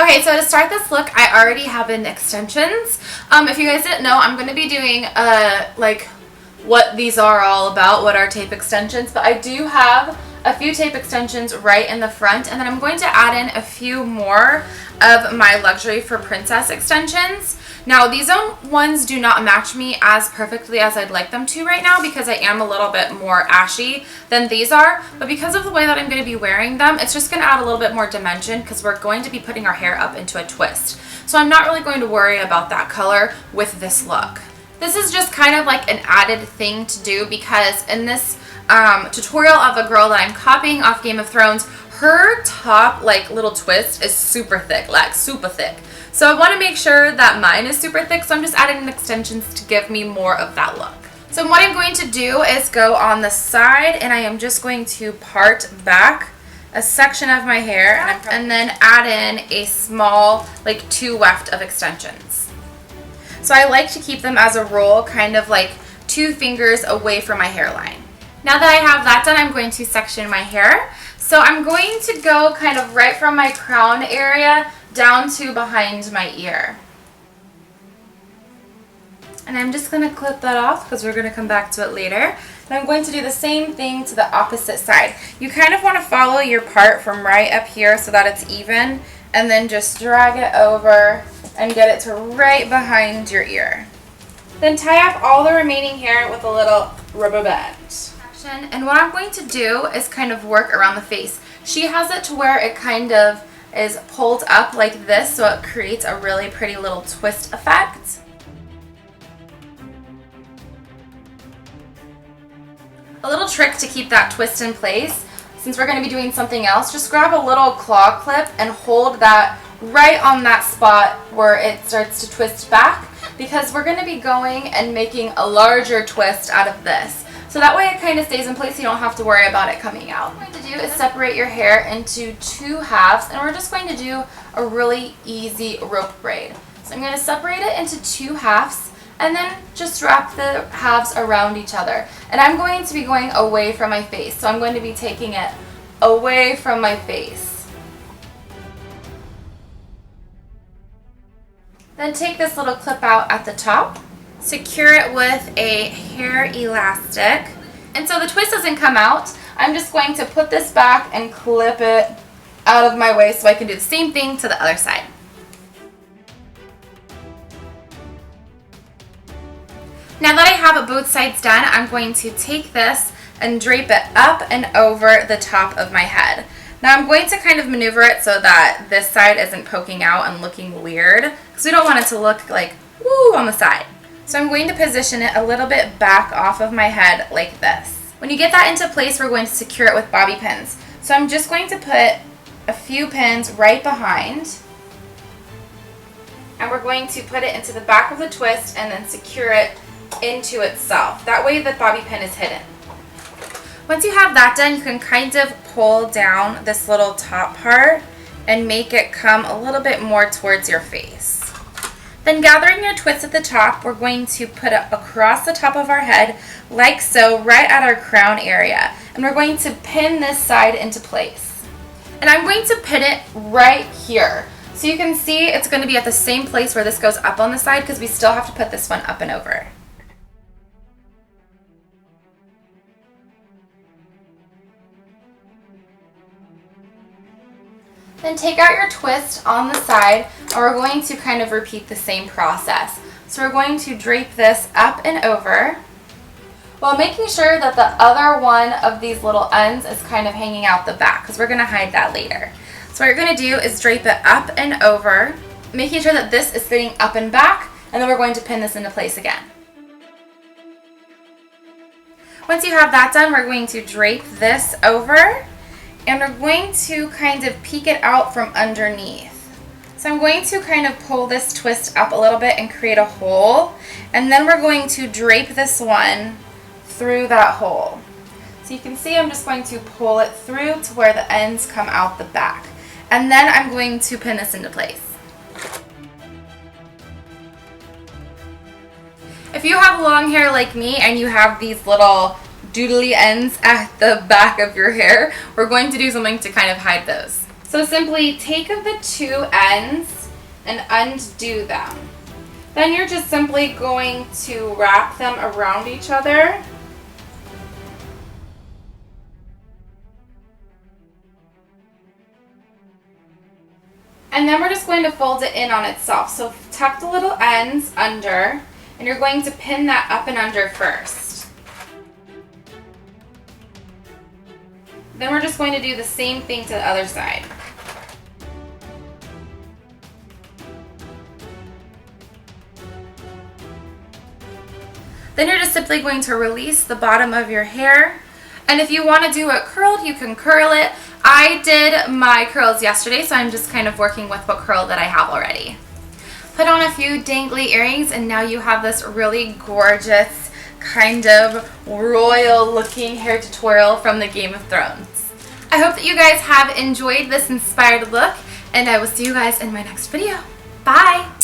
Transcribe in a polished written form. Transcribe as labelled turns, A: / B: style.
A: Okay, so to start this look, I already have in extensions. If you guys didn't know, I'm going to be doing like what these are all about, what are tape extensions, but I do have a few tape extensions right in the front, and then I'm going to add in a few more of my Luxury for Princess extensions. Now these ones do not match me as perfectly as I'd like them to right now because I am a little bit more ashy than these are, but because of the way that I'm going to be wearing them, it's just going to add a little bit more dimension because we're going to be putting our hair up into a twist. So I'm not really going to worry about that color with this look. This is just kind of like an added thing to do because in this tutorial of a girl that I'm copying off Game of Thrones, her top like little twist is super thick, like super thick. So I want to make sure that mine is super thick, so I'm just adding in extensions to give me more of that look. So what I'm going to do is go on the side, and I am just going to part back a section of my hair and then add in a small like 2 weft of extensions. So I like to keep them as a roll, kind of like 2 fingers away from my hairline. Now that I have that done, I'm going to section my hair. So I'm going to go kind of right from my crown area down to behind my ear. And I'm just going to clip that off because we're going to come back to it later. And I'm going to do the same thing to the opposite side. You kind of want to follow your part from right up here so that it's even, and then just drag it over and get it to right behind your ear. Then tie up all the remaining hair with a little rubber band. And what I'm going to do is kind of work around the face. She has it to where it kind of is pulled up like this, so it creates a really pretty little twist effect. A little trick to keep that twist in place, since we're going to be doing something else, just grab a little claw clip and hold that right on that spot where it starts to twist back, because we're going to be going and making a larger twist out of this. So that way it kind of stays in place, so you don't have to worry about it coming out. What I'm going to do is separate your hair into 2 halves, and we're just going to do a really easy rope braid. So I'm going to separate it into 2 halves, and then just wrap the halves around each other. And I'm going to be going away from my face, so I'm going to be taking it away from my face. Then take this little clip out at the top. Secure it with a hair elastic. And so the twist doesn't come out, I'm just going to put this back and clip it out of my way so I can do the same thing to the other side. Now that I have both sides done, I'm going to take this and drape it up and over the top of my head. Now I'm going to kind of maneuver it so that this side isn't poking out and looking weird, because we don't want it to look like woo on the side. So I'm going to position it a little bit back off of my head like this. When you get that into place, we're going to secure it with bobby pins. So I'm just going to put a few pins right behind, and we're going to put it into the back of the twist and then secure it into itself. That way the bobby pin is hidden. Once you have that done, you can kind of pull down this little top part and make it come a little bit more towards your face. Then gathering your twist at the top, we're going to put it across the top of our head like so, right at our crown area. And we're going to pin this side into place. And I'm going to pin it right here. So you can see it's going to be at the same place where this goes up on the side, because we still have to put this one up and over. Then take out your twist on the side, and we're going to kind of repeat the same process. So we're going to drape this up and over, while making sure that the other one of these little ends is kind of hanging out the back, because we're going to hide that later. So what you're going to do is drape it up and over, making sure that this is fitting up and back, and then we're going to pin this into place again. Once you have that done, we're going to drape this over, and we're going to kind of peek it out from underneath. So I'm going to kind of pull this twist up a little bit and create a hole, and then we're going to drape this one through that hole. So you can see I'm just going to pull it through to where the ends come out the back, and then I'm going to pin this into place. If you have long hair like me and you have these little doodly ends at the back of your hair, we're going to do something to kind of hide those. So simply take the two ends and undo them. Then you're just simply going to wrap them around each other. And then we're just going to fold it in on itself. So tuck the little ends under, and you're going to pin that up and under first. Then we're just going to do the same thing to the other side. Then you're just simply going to release the bottom of your hair. And if you want to do it curled, you can curl it. I did my curls yesterday, so I'm just kind of working with what curl that I have already. Put on a few dangly earrings, and now you have this really gorgeous, kind of royal looking hair tutorial from the Game of Thrones. I hope that you guys have enjoyed this inspired look, and I will see you guys in my next video. Bye!